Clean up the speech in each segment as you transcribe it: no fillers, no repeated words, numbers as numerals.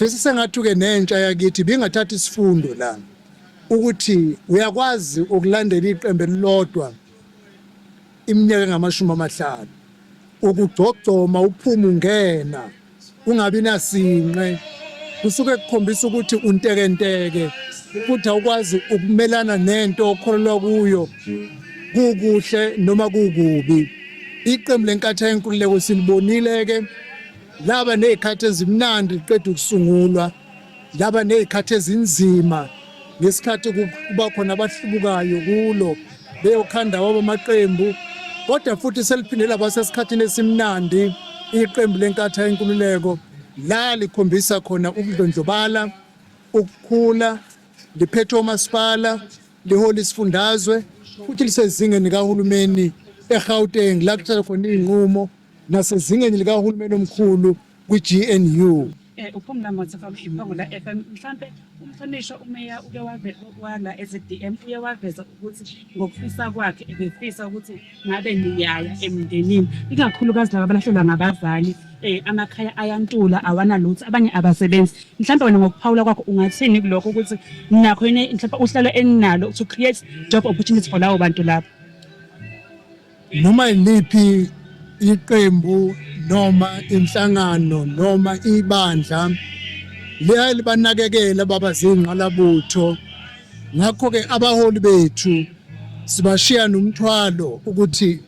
Fese sengathuke nentsha yakithi bingathatha isifundo la ukuthi uyakwazi ukulandela iqembu elilodwa iminyaka engama-50 ukugcogcoma uphuma ungena ungabi nasinqe kusuke kukhombisa ukuthi untekenteke futhi awukwazi ukumelana nento okholwa kuyo kukuhle noma kukubi. Iqembu lenkatha yenkululeko silibonile ke laba nezikhathi ezimnandi liqeda ukusungulwa laba nezikhathi ezinzima ngesikhathi kuba khona abahlubukayo kulo beyokhanda wabo amaqembu kodwa futhi seliphindela basesikhathini esimnandi iqembu lenkatha yenkululeko la likhombisa khona ukudlondlobala ukukhula liphethe umasipala lihola isifundazwe futhi lisezingeni likahulumeni eGauteng la kuthatha khona inqumo nasezingeni likahulumeni omkhulu kwi-GNU. Uphumla Motsofa Mphongula FM mhlambe umhlonisho umeya uke wala eZDM uye waveza ukuthi ngokufisa kwakhe ebefisa ukuthi ngabe niyaya emndenini ikakhulukazi laba abalahlelwa ngabazali amakhaya ayantula awana lutho abanye abasebenzi mhlambe wena ngokuphawula kwakho ungathini kuloko ukuthi nakho yini mhlambe uhlelo enalo to create job opportunities for labo bantu lapho noma iliphi iqembu noma inhlangano noma ibandla libanakekela babazingqalabutho ngakho ke abaholi bethu sibashiya nomthwalo ukuthi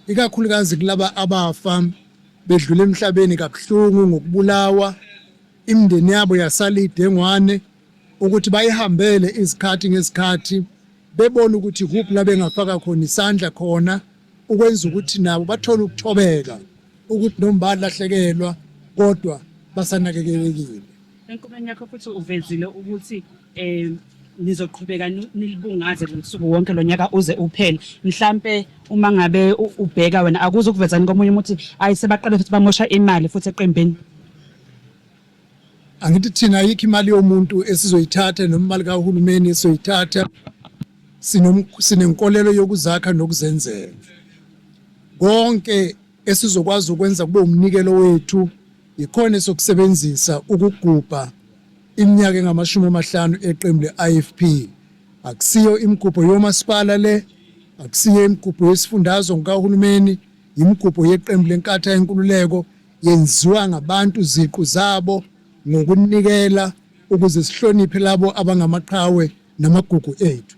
ikakhulukazi kulaba abafa bedlula emhlabeni kabuhlungu ngokubulawa imindeni yabo yasala idengwane ukuthi bayihambele izikhathi ngesikhathi bebona ukuthi kuphi la bengafaka khona isandla khona ukwenza ukuthi nabo bathole ukuthobeka ukuthi noma balahlekelwa kodwa basanakekelekile. Enkulumeni yakho futhi uvezile ukuthi nizoqhubeka nilibungaze losuku wonke lonyaka uze uphele mhlambe uma ngabe ubheka wena akuze ukuvezani komunye umuntu ayisebaqala futhi bamosha imali futhi eqembeni. Angithi thina ayikho imali yomuntu esizoyithatha noma imali kahulumeni esizoyithatha sinenkolelo yokuzakha nokuzenzela konke esizokwazi ukwenza kube umnikelo wethu ikhona sokusebenzisa ukugubha iminyaka engama-50 eqembu le-IFP akusiyo imigubho yomasipala le akusiyo imigubho yesifundazwe ngokahulumeni imigubho yeqembu lenkatha yenkululeko yenziwa ngabantu ziqu zabo ngokunikela ukuze sihloniphe labo abangamaqhawe namagugu ethu.